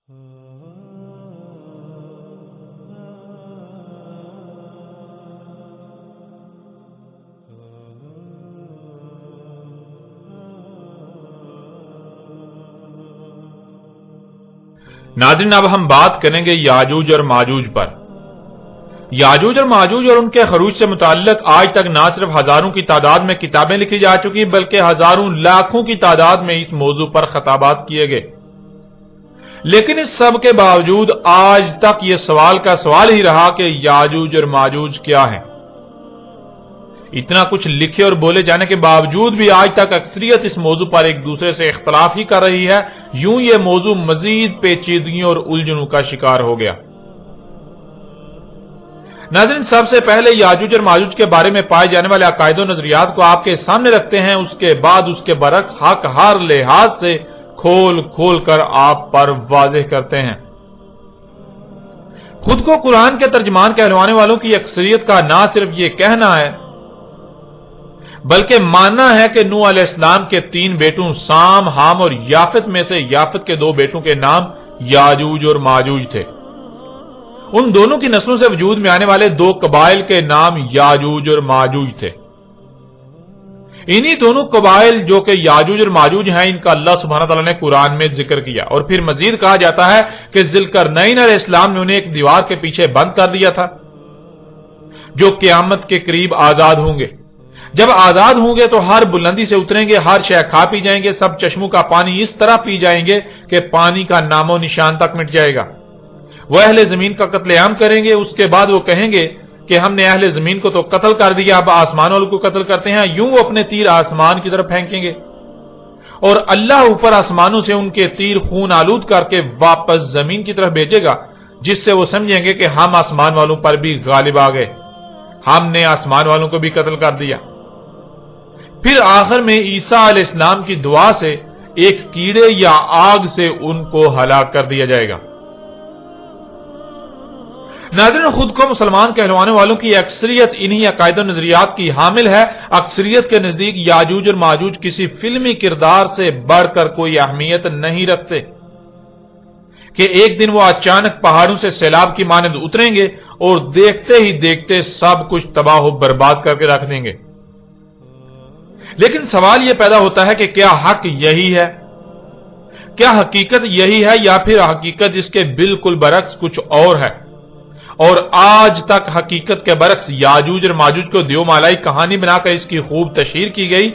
ناظرین، اب ہم بات کریں گے یاجوج اور ماجوج پر۔ یاجوج اور ماجوج اور ان کے خروج سے متعلق آج تک نہ صرف ہزاروں کی تعداد میں کتابیں لکھی جا چکی بلکہ ہزاروں لاکھوں کی تعداد میں اس موضوع پر خطابات کیے گئے، لیکن اس سب کے باوجود آج تک یہ سوال کا سوال ہی رہا کہ یاجوج اور ماجوج کیا ہیں۔ اتنا کچھ لکھے اور بولے جانے کے باوجود بھی آج تک اکثریت اس موضوع پر ایک دوسرے سے اختلاف ہی کر رہی ہے۔ یوں یہ موضوع مزید پیچیدگیوں اور الجھنوں کا شکار ہو گیا۔ ناظرین، سب سے پہلے یاجوج اور ماجوج کے بارے میں پائے جانے والے عقائد و نظریات کو آپ کے سامنے رکھتے ہیں، اس کے بعد اس کے برعکس حق ہر لحاظ سے کھول کھول کر آپ پر واضح کرتے ہیں۔ خود کو قرآن کے ترجمان کہلوانے والوں کی اکثریت کا نہ صرف یہ کہنا ہے بلکہ ماننا ہے کہ نوح علیہ السلام کے 3 بیٹوں سام، حام اور یافت میں سے یافت کے 2 بیٹوں کے نام یاجوج اور ماجوج تھے۔ ان دونوں کی نسلوں سے وجود میں آنے والے 2 قبائل کے نام یاجوج اور ماجوج تھے۔ انہی دونوں قبائل جو کہ یاجوج اور ماجوج ہیں، ان کا اللہ سبحانہ تعالیٰ نے قرآن میں ذکر کیا، اور پھر مزید کہا جاتا ہے کہ ذوالقرنین علیہ السلام نے انہیں ایک دیوار کے پیچھے بند کر دیا تھا جو قیامت کے قریب آزاد ہوں گے۔ جب آزاد ہوں گے تو ہر بلندی سے اتریں گے، ہر شے کھا پی جائیں گے، سب چشموں کا پانی اس طرح پی جائیں گے کہ پانی کا نام و نشان تک مٹ جائے گا۔ وہ اہل زمین کا قتل عام کریں گے، اس کے بعد وہ کہیں گے کہ ہم نے اہل زمین کو تو قتل کر دیا، اب آسمان والوں کو قتل کرتے ہیں۔ یوں وہ اپنے تیر آسمان کی طرف پھینکیں گے اور اللہ اوپر آسمانوں سے ان کے تیر خون آلود کر کے واپس زمین کی طرف بھیجے گا، جس سے وہ سمجھیں گے کہ ہم آسمان والوں پر بھی غالب آ گئے، ہم نے آسمان والوں کو بھی قتل کر دیا۔ پھر آخر میں عیسیٰ علیہ السلام کی دعا سے ایک کیڑے یا آگ سے ان کو ہلاک کر دیا جائے گا۔ ناظرین، خود کو مسلمان کہلوانے والوں کی اکثریت انہی عقائد و نظریات کی حامل ہے۔ اکثریت کے نزدیک یاجوج اور ماجوج کسی فلمی کردار سے بڑھ کر کوئی اہمیت نہیں رکھتے کہ ایک دن وہ اچانک پہاڑوں سے سیلاب کی مانند اتریں گے اور دیکھتے ہی دیکھتے سب کچھ تباہ و برباد کر کے رکھ دیں گے۔ لیکن سوال یہ پیدا ہوتا ہے کہ کیا حق یہی ہے؟ کیا حقیقت یہی ہے یا پھر حقیقت جس کے بالکل برعکس کچھ اور ہے؟ اور آج تک حقیقت کے برعکس یاجوج اور ماجوج کو دیو مالائی کہانی بنا کر اس کی خوب تشہیر کی گئی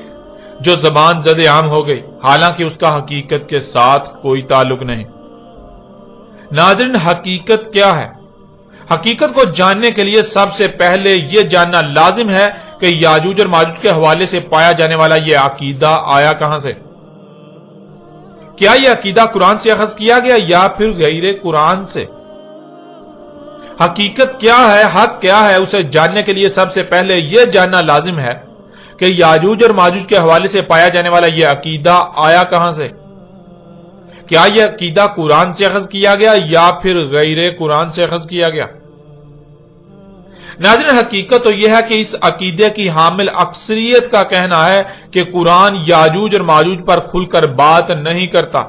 جو زبان زد عام ہو گئی، حالانکہ اس کا حقیقت کے ساتھ کوئی تعلق نہیں۔ ناظرین، حقیقت کیا ہے؟ حقیقت کو جاننے کے لیے سب سے پہلے یہ جاننا لازم ہے کہ یاجوج اور ماجوج کے حوالے سے پایا جانے والا یہ عقیدہ آیا کہاں سے؟ کیا یہ عقیدہ قرآن سے اخذ کیا گیا یا پھر غیر قرآن سے؟ حقیقت کیا ہے، حق کیا ہے، اسے جاننے کے لیے سب سے پہلے یہ جاننا لازم ہے کہ یاجوج اور ماجوج کے حوالے سے پایا جانے والا یہ عقیدہ آیا کہاں سے؟ کیا یہ عقیدہ قرآن سے اخذ کیا گیا یا پھر غیر قرآن سے اخذ کیا گیا؟ ناظرین، حقیقت تو یہ ہے کہ اس عقیدے کی حامل اکثریت کا کہنا ہے کہ قرآن یاجوج اور ماجوج پر کھل کر بات نہیں کرتا۔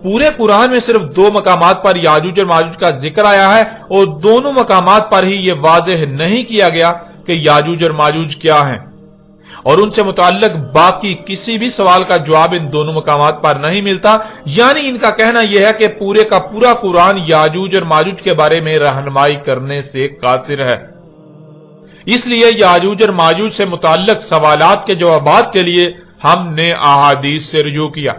پورے قرآن میں صرف 2 مقامات پر یاجوج اور ماجوج کا ذکر آیا ہے اور دونوں مقامات پر ہی یہ واضح نہیں کیا گیا کہ یاجوج اور ماجوج کیا ہیں، اور ان سے متعلق باقی کسی بھی سوال کا جواب ان دونوں مقامات پر نہیں ملتا۔ یعنی ان کا کہنا یہ ہے کہ پورے کا پورا قرآن یاجوج اور ماجوج کے بارے میں رہنمائی کرنے سے قاصر ہے۔ اس لیے یاجوج اور ماجوج سے متعلق سوالات کے جوابات کے لیے ہم نے احادیث سے رجوع کیا،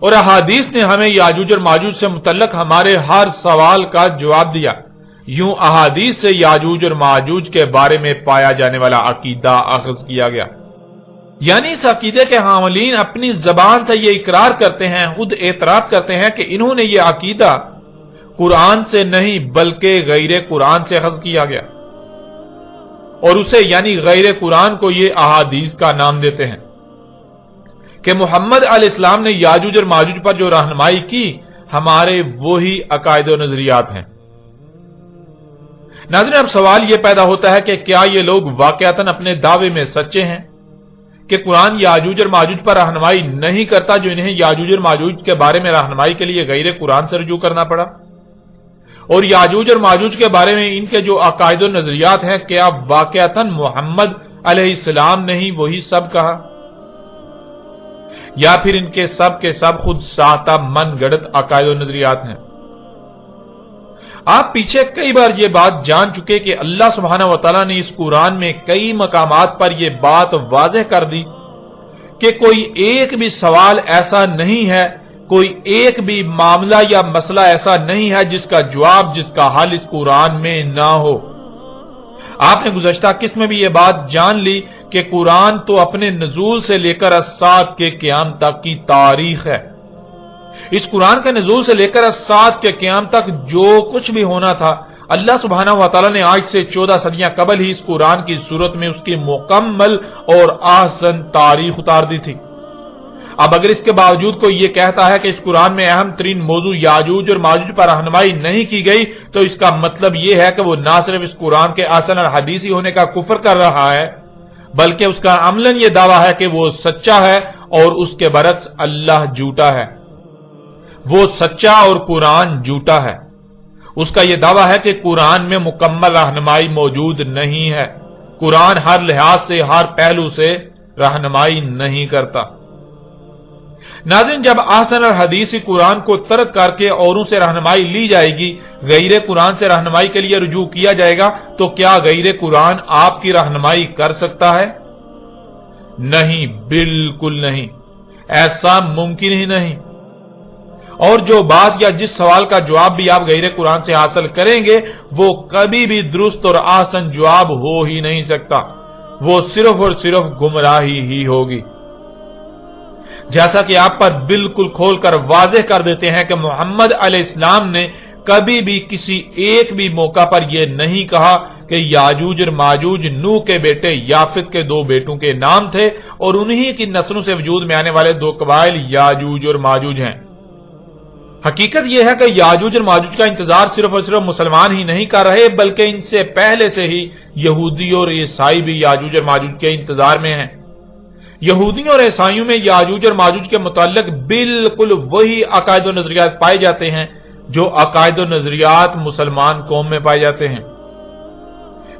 اور احادیث نے ہمیں یاجوج اور ماجوج سے متعلق ہمارے ہر سوال کا جواب دیا۔ یوں احادیث سے یاجوج اور ماجوج کے بارے میں پایا جانے والا عقیدہ اخذ کیا گیا۔ یعنی اس عقیدے کے حاملین اپنی زبان سے یہ اقرار کرتے ہیں، خود اعتراف کرتے ہیں کہ انہوں نے یہ عقیدہ قرآن سے نہیں بلکہ غیر قرآن سے اخذ کیا گیا، اور اسے یعنی غیر قرآن کو یہ احادیث کا نام دیتے ہیں کہ محمد علیہ السلام نے یاجوج اور ماجوج پر جو رہنمائی کی ہمارے وہی عقائد و نظریات ہیں۔ ناظرین، اب سوال یہ پیدا ہوتا ہے کہ کیا یہ لوگ واقعتاً اپنے دعوے میں سچے ہیں کہ قرآن یاجوج اور ماجوج پر رہنمائی نہیں کرتا جو انہیں یاجوج اور ماجوج کے بارے میں رہنمائی کے لیے غیر قرآن سے رجوع کرنا پڑا؟ اور یاجوج اور ماجوج کے بارے میں ان کے جو عقائد و نظریات ہیں، کیا واقعتاً محمد علیہ السلام نے ہی وہی سب کہا، یا پھر ان کے سب خود ساختہ من گڑت عقائد و نظریات ہیں؟ آپ پیچھے کئی بار یہ بات جان چکے کہ اللہ سبحانہ وتعالی نے اس قرآن میں کئی مقامات پر یہ بات واضح کر دی کہ کوئی ایک بھی سوال ایسا نہیں ہے، کوئی ایک بھی معاملہ یا مسئلہ ایسا نہیں ہے جس کا جواب، جس کا حل اس قرآن میں نہ ہو۔ آپ نے گزشتہ قسط میں بھی یہ بات جان لی کہ قرآن تو اپنے نزول سے لے کر الساعۃ کے قیام تک کی تاریخ ہے۔ اس قرآن کے نزول سے لے کر الساعۃ کے قیام تک جو کچھ بھی ہونا تھا، اللہ سبحانہ وتعالی نے آج سے 14 صدیاں قبل ہی اس قرآن کی صورت میں اس کی مکمل اور احسن تاریخ اتار دی تھی۔ اب اگر اس کے باوجود کوئی یہ کہتا ہے کہ اس قرآن میں اہم ترین موضوع یاجوج اور ماجوج پر رہنمائی نہیں کی گئی، تو اس کا مطلب یہ ہے کہ وہ نہ صرف اس قرآن کے احسن الحدیثی ہونے کا کفر کر رہا ہے، بلکہ اس کا عملاً یہ دعویٰ ہے کہ وہ سچا ہے اور اس کے برعکس اللہ جھوٹا ہے۔ وہ سچا اور قرآن جھوٹا ہے۔ اس کا یہ دعویٰ ہے کہ قرآن میں مکمل رہنمائی موجود نہیں ہے۔ قرآن ہر لحاظ سے، ہر پہلو سے رہنمائی نہیں کرتا۔ ناظرین، جب احسن الحدیث قرآن کو ترک کر کے اوروں سے رہنمائی لی جائے گی، غیر قرآن سے رہنمائی کے لیے رجوع کیا جائے گا، تو کیا غیر قرآن آپ کی رہنمائی کر سکتا ہے؟ نہیں، بالکل نہیں، ایسا ممکن ہی نہیں۔ اور جو بات یا جس سوال کا جواب بھی آپ غیر قرآن سے حاصل کریں گے، وہ کبھی بھی درست اور احسن جواب ہو ہی نہیں سکتا، وہ صرف اور صرف گمراہی ہی ہوگی۔ جیسا کہ آپ پر بالکل کھول کر واضح کر دیتے ہیں کہ محمد علیہ السلام نے کبھی بھی کسی ایک بھی موقع پر یہ نہیں کہا کہ یاجوج اور ماجوج نوح کے بیٹے یافت کے 2 بیٹوں کے نام تھے اور انہی کی نسلوں سے وجود میں آنے والے 2 قبائل یاجوج اور ماجوج ہیں۔ حقیقت یہ ہے کہ یاجوج اور ماجوج کا انتظار صرف اور صرف مسلمان ہی نہیں کر رہے، بلکہ ان سے پہلے سے ہی یہودی اور عیسائی بھی یاجوج اور ماجوج کے انتظار میں ہیں۔ یہودیوں اور عیسائیوں میں یاجوج اور ماجوج کے متعلق بالکل وہی عقائد و نظریات پائے جاتے ہیں جو عقائد و نظریات مسلمان قوم میں پائے جاتے ہیں۔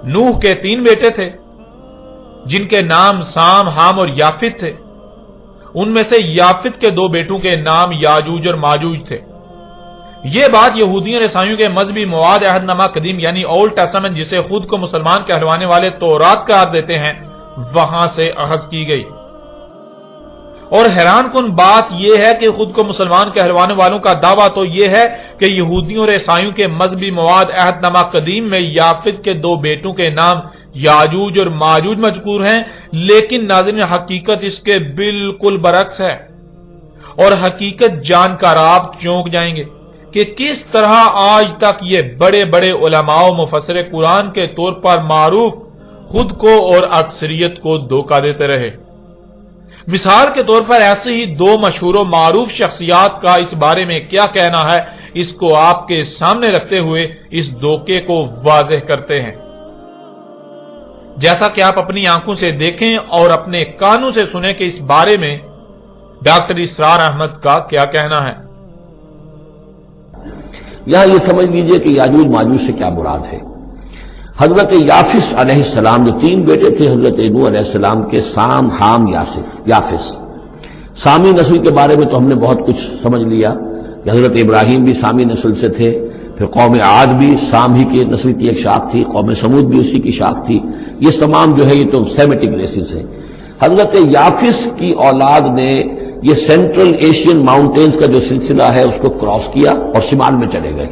نوح کے 3 بیٹے تھے جن کے نام سام، حام اور یافت تھے۔ ان میں سے یافت کے 2 بیٹوں کے نام یاجوج اور ماجوج تھے۔ یہ بات یہودیوں اور عیسائیوں کے مذہبی مواد عہد نامہ قدیم یعنی اولڈ ٹیسٹامنٹ، جسے خود کو مسلمان کہلوانے والے تورات قرار دیتے ہیں، وہاں سے اخذ کی گئی۔ اور حیران کن بات یہ ہے کہ خود کو مسلمان کہلوانے والوں کا دعویٰ تو یہ ہے کہ یہودیوں اور عیسائیوں کے مذہبی مواد عہد نامہ قدیم میں یافت کے 2 بیٹوں کے نام یاجوج اور ماجوج مذکور ہیں، لیکن ناظرین حقیقت اس کے بالکل برعکس ہے۔ اور حقیقت جان کر آپ چونک جائیں گے کہ کس طرح آج تک یہ بڑے بڑے علماء و مفسر قرآن کے طور پر معروف خود کو اور اکثریت کو دھوکہ دیتے رہے۔ مثال کے طور پر ایسے ہی 2 مشہور و معروف شخصیات کا اس بارے میں کیا کہنا ہے، اس کو آپ کے سامنے رکھتے ہوئے اس دھوکے کو واضح کرتے ہیں۔ جیسا کہ آپ اپنی آنکھوں سے دیکھیں اور اپنے کانوں سے سنیں کہ اس بارے میں ڈاکٹر اسرار احمد کا کیا کہنا ہے۔ یہاں یہ سمجھ لیجئے کہ یاجوج ماجوج سے کیا مراد ہے۔ حضرت یافس علیہ السلام جو 3 بیٹے تھے حضرت نوح علیہ السلام کے، سام، حام، یافس۔ سامی نسل کے بارے میں تو ہم نے بہت کچھ سمجھ لیا کہ حضرت ابراہیم بھی سامی نسل سے تھے، پھر قوم عاد بھی سام ہی کی نسل کی ایک شاخ تھی، قوم سمود بھی اسی کی شاخ تھی۔ یہ تمام جو ہے یہ تو سیمیٹک ریسز ہیں۔ حضرت یافس کی اولاد نے یہ سینٹرل ایشین ماؤنٹینز کا جو سلسلہ ہے اس کو کراس کیا اور شمال میں چلے گئے،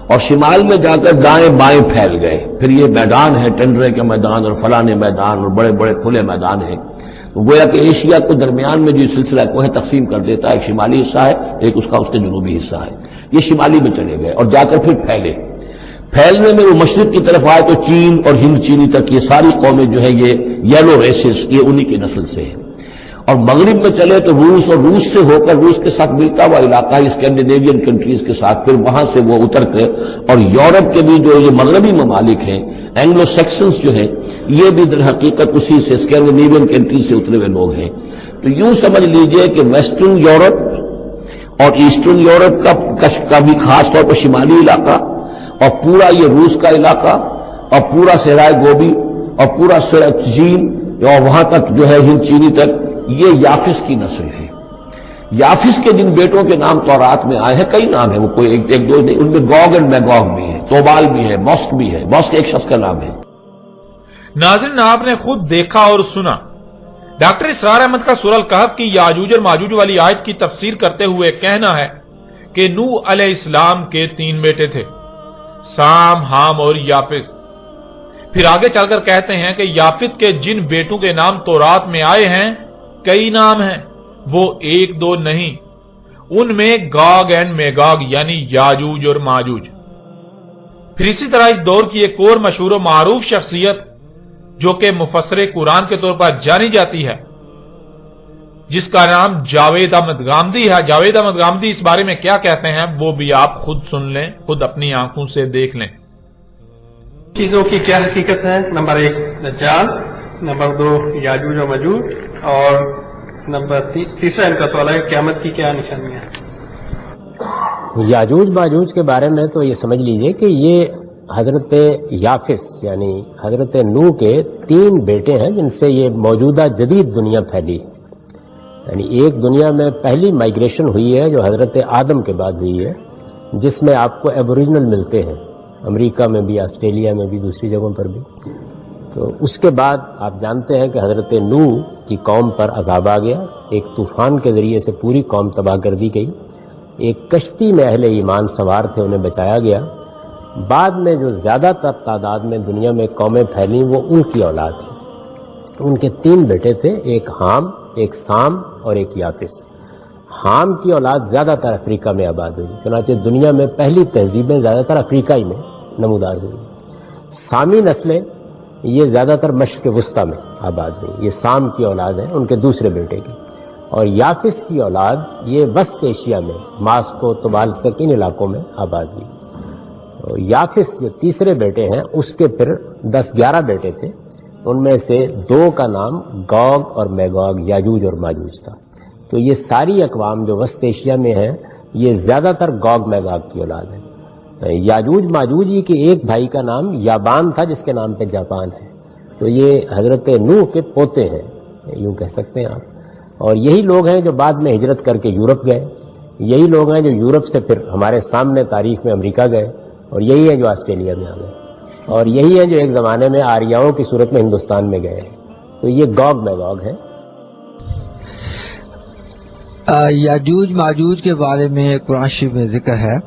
اور شمال میں جا کر دائیں بائیں پھیل گئے۔ پھر یہ میدان ہے، ٹنڈرے کے میدان اور فلانے میدان اور بڑے بڑے کھلے میدان ہیں۔ گویا کہ ایشیا کو درمیان میں جو سلسلہ کوہ تقسیم کر دیتا ہے، ایک شمالی حصہ ہے، ایک اس کا اس کے جنوبی حصہ ہے۔ یہ شمالی میں چلے گئے اور جا کر پھر پھیلے۔ پھیلنے میں وہ مشرق کی طرف آئے تو چین اور ہند چینی تک یہ ساری قومیں جو ہے یہ یلو ریسز، یہ انہی کی نسل سے ہیں۔ اور مغرب میں چلے تو روس، اور روس سے ہو کر روس کے ساتھ ملتا ہوا علاقہ اسکینڈینیوین کنٹریز کے ساتھ، پھر وہاں سے وہ اتر کے اور یورپ کے بھی جو یہ مغربی ممالک ہیں، اینگلو سیکسنز جو ہیں، یہ بھی در حقیقت اسی سے اسکینڈینیوین کنٹریز سے اترے ہوئے لوگ ہیں۔ تو یوں سمجھ لیجئے کہ ویسٹرن یورپ اور ایسٹرن یورپ کا بھی خاص طور پر شمالی علاقہ اور پورا یہ روس کا علاقہ اور پورا صحرائے گوبی اور پورا چین اور وہاں تک جو ہے ہند چینی تک، یہ یافس کی نسل ہے۔ یافس کے جن بیٹوں کے نام تورات میں آئے ہیں، کئی نام ہیں، وہ کوئی ایک دو نہیں، ان میں گوگ اینڈ میگوگ بھی ہے، توبال بھی ہے، موسک بھی ہے۔ موسک ایک شخص کا نام ہے۔ ناظرین، آپ نے خود دیکھا اور سنا، ڈاکٹر اسرار احمد کا سورہ الکہف کی یاجوج اور ماجوج والی آیت کی تفسیر کرتے ہوئے کہنا ہے کہ نوح علیہ السلام کے 3 بیٹے تھے، سام، حام اور یافس۔ پھر آگے چل کر کہتے ہیں کہ یافت کے جن بیٹوں کے نام تورات میں آئے ہیں، کئی نام ہیں، وہ 1-2 نہیں، ان میں گاگ اینڈ میگاگ یعنی یاجوج اور ماجوج۔ پھر اسی طرح اس دور کی ایک اور مشہور و معروف شخصیت جو کہ مفسر قرآن کے طور پر جانی جاتی ہے، جس کا نام جاوید احمد غامدی ہے۔ جاوید احمد غامدی اس بارے میں کیا کہتے ہیں وہ بھی آپ خود سن لیں، خود اپنی آنکھوں سے دیکھ لیں۔ چیزوں کی کیا حقیقت ہے؟ نمبر 1 دجال، نمبر 2 یاجوج و ماجوج، اور نمبر تیسرا ان کا سوال ہے قیامت کی کیا نشانیاں ہیں؟ یاجوج ماجوج کے بارے میں تو یہ سمجھ لیجئے کہ یہ حضرت یافس یعنی حضرت نوح کے 3 بیٹے ہیں جن سے یہ موجودہ جدید دنیا پھیلی، یعنی ایک دنیا میں پہلی مائگریشن ہوئی ہے جو حضرت آدم کے بعد ہوئی ہے، جس میں آپ کو ایبوریجنل ملتے ہیں، امریکہ میں بھی، آسٹریلیا میں بھی، دوسری جگہوں پر بھی۔ تو اس کے بعد آپ جانتے ہیں کہ حضرت نوح کی قوم پر عذاب آ گیا، ایک طوفان کے ذریعے سے پوری قوم تباہ کر دی گئی، ایک کشتی میں اہل ایمان سوار تھے، انہیں بچایا گیا۔ بعد میں جو زیادہ تر تعداد میں دنیا میں قومیں پھیلیں وہ ان کی اولاد ہیں۔ ان کے 3 بیٹے تھے، ایک حام، ایک سام اور ایک یافس۔ حام کی اولاد زیادہ تر افریقہ میں آباد ہوئی، چنانچہ دنیا میں پہلی تہذیبیں زیادہ تر افریقہ ہی میں نمودار ہوئی۔ سامی نسلیں یہ زیادہ تر مشرق وسطیٰ میں آباد ہوئی، یہ سام کی اولاد ہے ان کے دوسرے بیٹے کی۔ اور یافس کی اولاد یہ وسط ایشیا میں ماسکو، طبالسک، ان علاقوں میں آباد ہوئی۔ یافس جو تیسرے بیٹے ہیں اس کے پھر 10-11 بیٹے تھے، ان میں سے 2 کا نام گوگ اور میگوگ یاجوج اور ماجوج تھا۔ تو یہ ساری اقوام جو وسط ایشیا میں ہیں یہ زیادہ تر گوگ میگوگ کی اولاد ہے۔ یاجوج ماجوج ہی کے ایک بھائی کا نام یابان تھا جس کے نام پہ جاپان ہے۔ تو یہ حضرت نوح کے پوتے ہیں، یوں کہہ سکتے ہیں آپ، اور یہی لوگ ہیں جو بعد میں ہجرت کر کے یورپ گئے، یہی لوگ ہیں جو یورپ سے پھر ہمارے سامنے تاریخ میں امریکہ گئے، اور یہی ہیں جو آسٹریلیا میں آ گئے، اور یہی ہیں جو ایک زمانے میں آریاؤں کی صورت میں ہندوستان میں گئے۔ تو یہ گوگ میگوگ ہے۔ یاجوج ماجوج کے بارے میں قرآن شریف میں ذکر ہے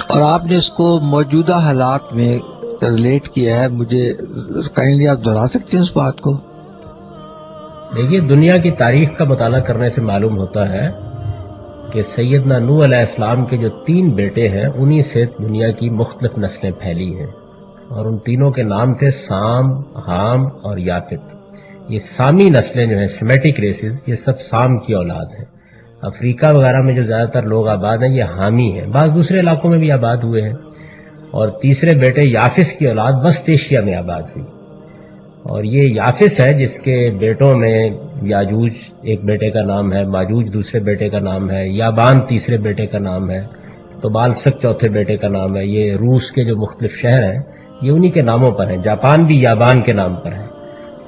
اور آپ نے اس کو موجودہ حالات میں ریلیٹ کیا ہے، مجھے کائنڈلی آپ دہرا سکتے ہیں اس بات کو؟ دیکھیے، دنیا کی تاریخ کا مطالعہ کرنے سے معلوم ہوتا ہے کہ سیدنا نوح علیہ السلام کے جو 3 بیٹے ہیں انہی سے دنیا کی مختلف نسلیں پھیلی ہیں، اور ان تینوں کے نام تھے سام، حام اور یافت۔ یہ سامی نسلیں جو ہیں، سیمیٹک ریسز، یہ سب سام کی اولاد ہیں۔ افریقہ وغیرہ میں جو زیادہ تر لوگ آباد ہیں یہ حامی ہیں، بعض دوسرے علاقوں میں بھی آباد ہوئے ہیں۔ اور تیسرے بیٹے یافس کی اولاد وسط ایشیا میں آباد ہوئی، اور یہ یافس ہے جس کے بیٹوں میں یاجوج ایک بیٹے کا نام ہے، ماجوج دوسرے بیٹے کا نام ہے، یابان تیسرے بیٹے کا نام ہے، طبالسک چوتھے بیٹے کا نام ہے۔ یہ روس کے جو مختلف شہر ہیں یہ انہی کے ناموں پر ہیں، جاپان بھی یابان کے نام پر ہے۔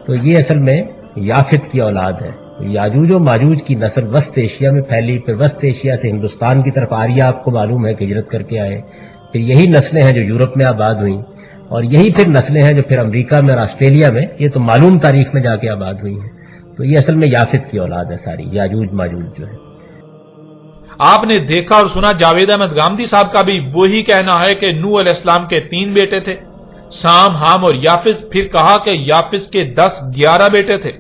تو یہ اصل میں یافت کی اولاد ہے۔ یاجوج و ماجوج کی نسل وسط ایشیا میں پھیلی، پھر وسط ایشیا سے ہندوستان کی طرف آریہ آپ کو معلوم ہے کہ ہجرت کر کے آئے، پھر یہی نسلیں ہیں جو یورپ میں آباد ہوئیں، اور یہی پھر نسلیں ہیں جو پھر امریکہ میں اور آسٹریلیا میں، یہ تو معلوم تاریخ میں جا کے آباد ہوئی ہیں۔ تو یہ اصل میں یافت کی اولاد ہے ساری، یاجوج ماجوج جو ہے۔ آپ نے دیکھا اور سنا، جاوید احمد غامدی صاحب کا بھی وہی کہنا ہے کہ نوح علیہ السلام کے 3 بیٹے تھے، سام، حام اور یافس۔ پھر کہا کہ یافس کے 10-11 بیٹے تھے،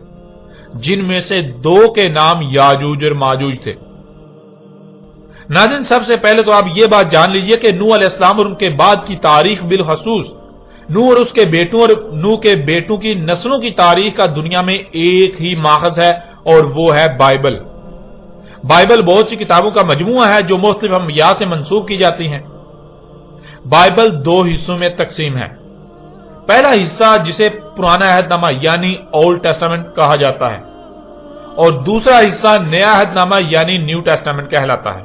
جن میں سے 2 کے نام یاجوج اور ماجوج تھے۔ ناظرین، سب سے پہلے تو آپ یہ بات جان لیجئے کہ نوح علیہ السلام اور ان کے بعد کی تاریخ بالخصوص نوح اور اس کے بیٹوں اور نوح کے بیٹوں کی نسلوں کی تاریخ کا دنیا میں ایک ہی ماخذ ہے، اور وہ ہے بائبل۔ بائبل بہت سی کتابوں کا مجموعہ ہے جو مختلف انبیاء سے منسوب کی جاتی ہیں۔ بائبل 2 حصوں میں تقسیم ہے۔ پہلا حصہ جسے پرانا عہد نامہ یعنی اولڈ ٹیسٹامنٹ کہا جاتا ہے، اور دوسرا حصہ نیا عہد نامہ یعنی نیو ٹیسٹامنٹ کہلاتا ہے۔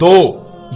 2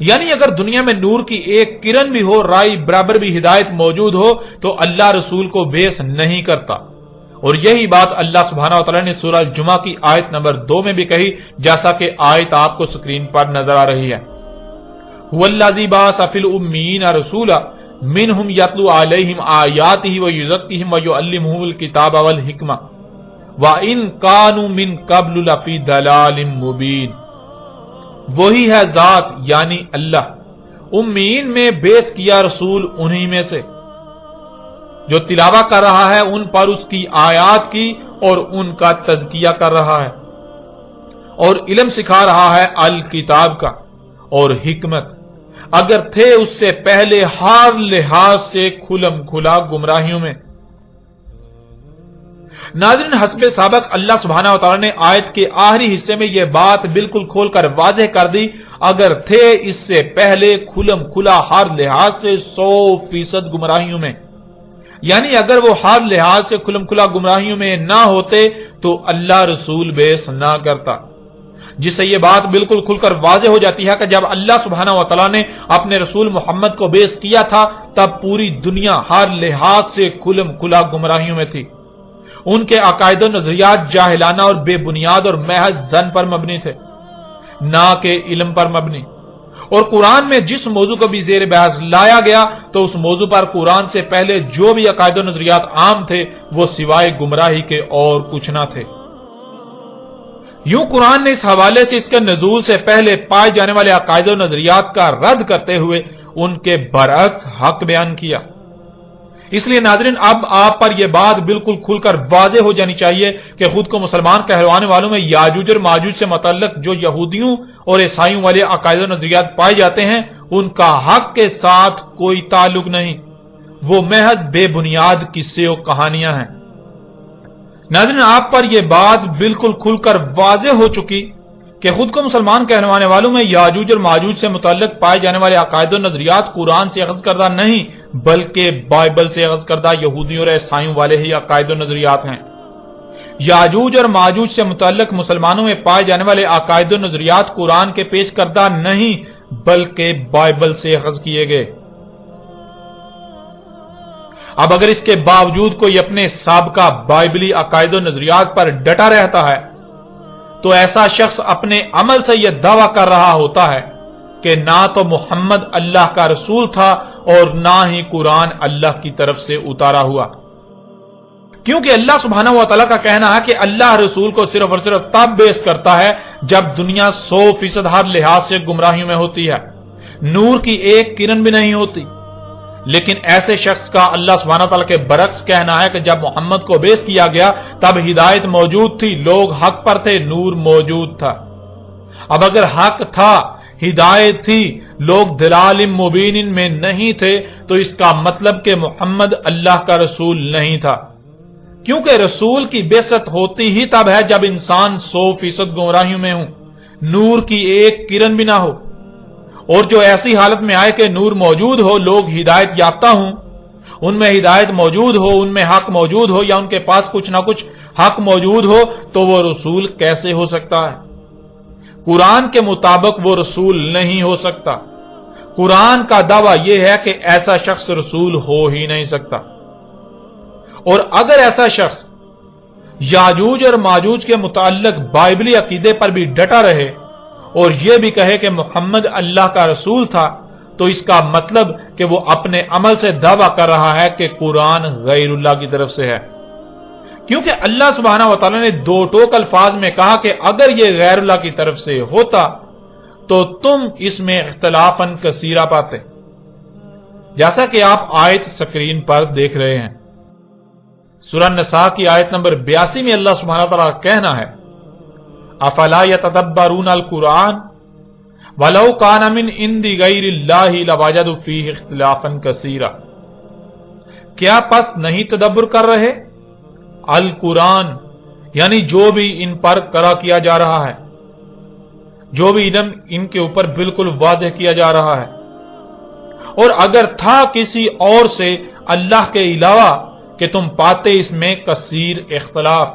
یعنی اگر دنیا میں نور کی ایک کرن بھی ہو، رائی برابر بھی ہدایت موجود ہو، تو اللہ رسول کو بیس نہیں کرتا. اور یہی بات اللہ سبحانہ وتعالی نے سورہ جمعہ کی آیت نمبر 2 میں بھی کہی، جیسا کہ آیت آپ کو سکرین پر نظر آ رہی ہے. وَالَّذِي بَعَثَ فِي الْأُمِّيِّينَ رَسُولًا مِّنْهُمْ يَتْلُو عَلَيْهِمْ آيَاتِهِ وَيُزَكِّيهِمْ وَيُعَلِّمُهُمُ الْكِتَابَ وَالْحِكْمَةَ وَإِن كَانُوا مِن قَبْلُ لَفِي ضَلَالٍ مُّبِينٍ. وہی ہے ذات یعنی اللہ، امیین میں بیس کیا رسول انہی میں سے جو تلاوہ کر رہا ہے ان پر اس کی آیات کی اور ان کا تزکیہ کر رہا ہے اور علم سکھا رہا ہے الکتاب کا اور حکمت، اگر تھے اس سے پہلے ہر لحاظ سے کھلم کھلا گمراہیوں میں. ناظرین، حسب سابق اللہ سبحانہ وتعالی نے آیت کے آخری حصے میں یہ بات بالکل کھول کر واضح کر دی، اگر تھے اس سے پہلے کھلم کھلا ہر لحاظ سے 100% گمراہیوں میں. یعنی اگر وہ ہر لحاظ سے کھلم کھلا گمراہیوں میں نہ ہوتے تو اللہ رسول بیس نہ کرتا. جس سے یہ بات بالکل کھل کر واضح ہو جاتی ہے کہ جب اللہ سبحانہ وتعالی نے اپنے رسول محمد کو بیس کیا تھا تب پوری دنیا ہر لحاظ سے کھلم کھلا گمراہیوں میں تھی. ان کے عقائد و نظریات جاہلانہ اور بے بنیاد اور محض ظن پر مبنی تھے، نہ کہ علم پر مبنی. اور قرآن میں جس موضوع کو بھی زیر بحث لایا گیا تو اس موضوع پر قرآن سے پہلے جو بھی عقائد و نظریات عام تھے وہ سوائے گمراہی کے اور کچھ نہ تھے. یوں قرآن نے اس حوالے سے اس کے نزول سے پہلے پائے جانے والے عقائد و نظریات کا رد کرتے ہوئے ان کے برعکس حق بیان کیا. اس لیے ناظرین، اب آپ پر یہ بات بالکل کھل کر واضح ہو جانی چاہیے کہ خود کو مسلمان کہلوانے والوں میں یاجوج اور ماجوج سے متعلق جو یہودیوں اور عیسائیوں والے عقائد و نظریات پائے جاتے ہیں ان کا حق کے ساتھ کوئی تعلق نہیں، وہ محض بے بنیاد قصے اور کہانیاں ہیں. ناظرین، آپ پر یہ بات بالکل کھل کر واضح ہو چکی کہ خود کو مسلمان کہلوانے والوں میں یاجوج اور ماجوج سے متعلق پائے جانے والے عقائد و نظریات قرآن سے اخذ کردہ نہیں بلکہ بائبل سے اخذ کردہ یہودیوں اور عیسائیوں والے ہی عقائد و نظریات ہیں. یاجوج اور ماجوج سے متعلق مسلمانوں میں پائے جانے والے عقائد و نظریات قرآن کے پیش کردہ نہیں بلکہ بائبل سے اخذ کیے گئے. اب اگر اس کے باوجود کوئی اپنے سابقہ بائبلی عقائد و نظریات پر ڈٹا رہتا ہے تو ایسا شخص اپنے عمل سے یہ دعویٰ کر رہا ہوتا ہے کہ نہ تو محمد اللہ کا رسول تھا اور نہ ہی قرآن اللہ کی طرف سے اتارا ہوا. کیونکہ اللہ سبحانہ و تعالیٰ کا کہنا ہے کہ اللہ رسول کو صرف اور صرف تب بیس کرتا ہے جب دنیا 100% ہر لحاظ سے گمراہیوں میں ہوتی ہے، نور کی ایک کرن بھی نہیں ہوتی. لیکن ایسے شخص کا اللہ سبحانہ تعالیٰ کے برعکس کہنا ہے کہ جب محمد کو بیس کیا گیا تب ہدایت موجود تھی، لوگ حق پر تھے، نور موجود تھا. اب اگر حق تھا، ہدایت تھی، لوگ دلال مبین میں نہیں تھے تو اس کا مطلب کہ محمد اللہ کا رسول نہیں تھا. کیونکہ رسول کی بعثت ہوتی ہی تب ہے جب انسان 100% گمراہیوں میں ہوں، نور کی ایک کرن بھی نہ ہو. اور جو ایسی حالت میں آئے کہ نور موجود ہو، لوگ ہدایت یافتہ ہوں، ان میں ہدایت موجود ہو، ان میں حق موجود ہو یا ان کے پاس کچھ نہ کچھ حق موجود ہو، تو وہ رسول کیسے ہو سکتا ہے؟ قرآن کے مطابق وہ رسول نہیں ہو سکتا. قرآن کا دعویٰ یہ ہے کہ ایسا شخص رسول ہو ہی نہیں سکتا. اور اگر ایسا شخص یاجوج اور ماجوج کے متعلق بائبلی عقیدے پر بھی ڈٹا رہے اور یہ بھی کہے کہ محمد اللہ کا رسول تھا تو اس کا مطلب کہ وہ اپنے عمل سے دعویٰ کر رہا ہے کہ قرآن غیر اللہ کی طرف سے ہے. کیونکہ اللہ سبحانہ و تعالیٰ نے دو ٹوک الفاظ میں کہا کہ اگر یہ غیر اللہ کی طرف سے ہوتا تو تم اس میں اختلافاً کثیرہ پاتے، جیسا کہ آپ آیت سکرین پر دیکھ رہے ہیں. سورہ نساء کی آیت نمبر 82 میں اللہ سبحانہ و تعالیٰ کا کہنا ہے افلا یتدبرون القرآن ولو کان من عند غیر اللہ لوجدوا فیہ اختلافا کثیرا. کیا پس نہیں تدبر کر رہے القرآن، یعنی جو بھی ان پر قرأ کیا جا رہا ہے، جو بھی علم ان کے اوپر بالکل واضح کیا جا رہا ہے، اور اگر تھا کسی اور سے اللہ کے علاوہ کہ تم پاتے اس میں کثیر اختلاف.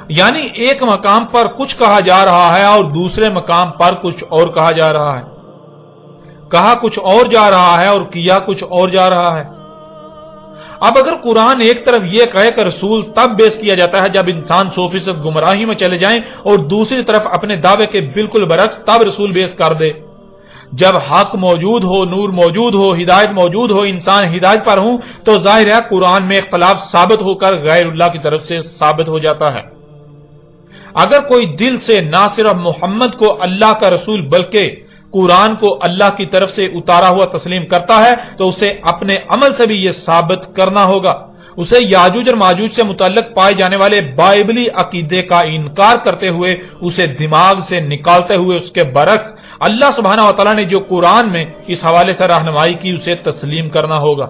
یعنی ایک مقام پر کچھ کہا جا رہا ہے اور دوسرے مقام پر کچھ اور کہا جا رہا ہے. کہا کچھ اور جا رہا ہے اور کیا کچھ اور جا رہا ہے۔ اب اگر قرآن ایک طرف یہ کہے کہ رسول تب بیس کیا جاتا ہے جب انسان 100% گمراہی میں چلے جائیں، اور دوسری طرف اپنے دعوے کے بالکل برعکس تب رسول بیس کر دے، جب حق موجود ہو، نور موجود ہو، ہدایت موجود ہو، انسان ہدایت پر ہوں، تو ظاہر ہے قرآن میں اختلاف ثابت ہو کر غیر اللہ کی طرف سے ثابت ہو جاتا ہے۔ اگر کوئی دل سے نہ صرف محمد کو اللہ کا رسول بلکہ قرآن کو اللہ کی طرف سے اتارا ہوا تسلیم کرتا ہے تو اسے اپنے عمل سے بھی یہ ثابت کرنا ہوگا۔ اسے یاجوج اور ماجوج سے متعلق پائے جانے والے بائبلی عقیدے کا انکار کرتے ہوئے، اسے دماغ سے نکالتے ہوئے اس کے برعکس اللہ سبحانہ و تعالیٰ نے جو قرآن میں اس حوالے سے رہنمائی کی اسے تسلیم کرنا ہوگا،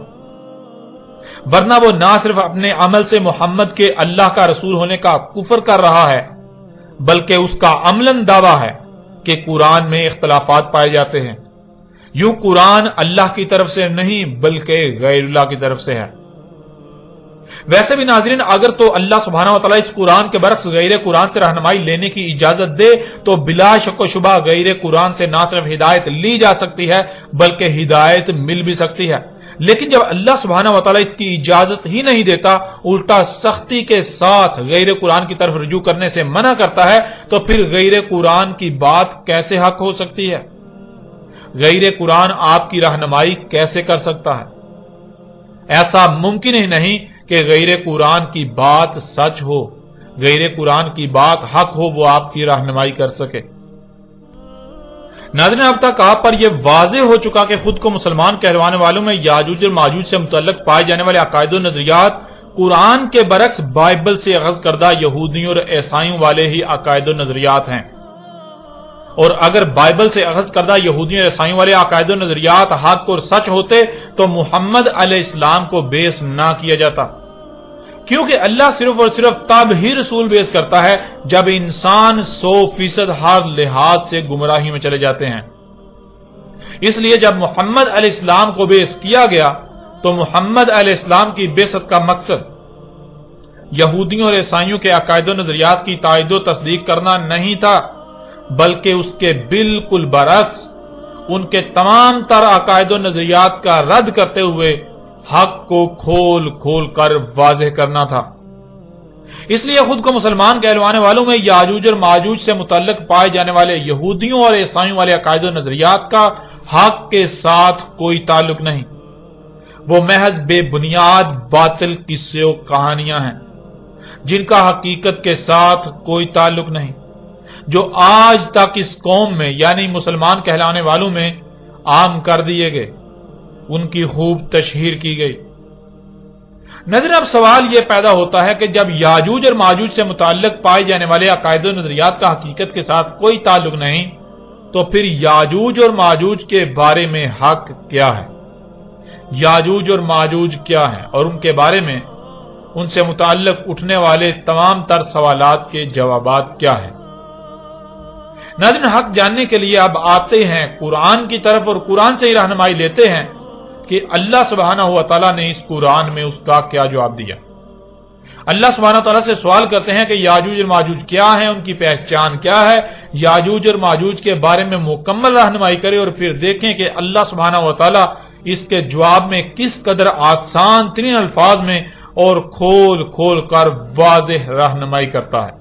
ورنہ وہ نہ صرف اپنے عمل سے محمد کے اللہ کا رسول ہونے کا کفر کر رہا ہے، بلکہ اس کا عملاً دعویٰ ہے کہ قرآن میں اختلافات پائے جاتے ہیں۔ یوں قرآن اللہ کی طرف سے نہیں بلکہ غیر اللہ کی طرف سے ہے۔ ویسے بھی ناظرین، اگر تو اللہ سبحانہ و تعالیٰ اس قرآن کے برعکس غیر قرآن سے رہنمائی لینے کی اجازت دے تو بلا شک و شبہ غیر قرآن سے نہ صرف ہدایت لی جا سکتی ہے بلکہ ہدایت مل بھی سکتی ہے، لیکن جب اللہ سبحانہ و تعالیٰ اس کی اجازت ہی نہیں دیتا، الٹا سختی کے ساتھ غیر قرآن کی طرف رجوع کرنے سے منع کرتا ہے، تو پھر غیر قرآن کی بات کیسے حق ہو سکتی ہے؟ غیر قرآن آپ کی رہنمائی کیسے کر سکتا ہے؟ ایسا ممکن ہی نہیں کہ غیر قرآن کی بات سچ ہو، غیر قرآن کی بات حق ہو، وہ آپ کی رہنمائی کر سکے۔ ناظرین، اب تک آپ پر یہ واضح ہو چکا کہ خود کو مسلمان کہلوانے والوں میں یاجوج اور ماجوج سے متعلق پائے جانے والے عقائد و نظریات قرآن کے برعکس بائبل سے اخذ کردہ یہودیوں اور عیسائیوں والے ہی عقائد و نظریات ہیں، اور اگر بائبل سے اخذ کردہ یہودیوں اور عیسائیوں والے عقائد و نظریات حق اور سچ ہوتے تو محمد علیہ السلام کو بیس نہ کیا جاتا، کیونکہ اللہ صرف اور صرف تب ہی رسول بیس کرتا ہے جب انسان 100% ہر لحاظ سے گمراہی میں چلے جاتے ہیں۔ اس لیے جب محمد علیہ السلام کو بیس کیا گیا تو محمد علیہ السلام کی بعثت کا مقصد یہودیوں اور عیسائیوں کے عقائد و نظریات کی تائید و تصدیق کرنا نہیں تھا، بلکہ اس کے بالکل برعکس ان کے تمام تر عقائد و نظریات کا رد کرتے ہوئے حق کو کھول کھول کر واضح کرنا تھا۔ اس لیے خود کو مسلمان کہلوانے والوں میں یاجوج اور ماجوج سے متعلق پائے جانے والے یہودیوں اور عیسائیوں والے عقائد و نظریات کا حق کے ساتھ کوئی تعلق نہیں، وہ محض بے بنیاد باطل قصے و کہانیاں ہیں جن کا حقیقت کے ساتھ کوئی تعلق نہیں، جو آج تک اس قوم میں یعنی مسلمان کہلانے والوں میں عام کر دیے گئے، ان کی خوب تشہیر کی گئی۔ نظر اب سوال یہ پیدا ہوتا ہے کہ جب یاجوج اور ماجوج سے متعلق پائے جانے والے عقائد و نظریات کا حقیقت کے ساتھ کوئی تعلق نہیں، تو پھر یاجوج اور ماجوج کے بارے میں حق کیا ہے؟ یاجوج اور ماجوج کیا ہیں اور ان کے بارے میں ان سے متعلق اٹھنے والے تمام تر سوالات کے جوابات کیا ہیں؟ ناظرین، حق جاننے کے لیے اب آتے ہیں قرآن کی طرف اور قرآن سے ہی رہنمائی لیتے ہیں کہ اللہ سبحانہ و تعالیٰ نے اس قرآن میں اس کا کیا جواب دیا۔ اللہ سبحانہ و تعالیٰ سے سوال کرتے ہیں کہ یاجوج اور ماجوج کیا ہیں، ان کی پہچان کیا ہے، یاجوج اور ماجوج کے بارے میں مکمل رہنمائی کرے، اور پھر دیکھیں کہ اللہ سبحانہ و تعالیٰ اس کے جواب میں کس قدر آسان ترین الفاظ میں اور کھول کھول کر واضح رہنمائی کرتا ہے۔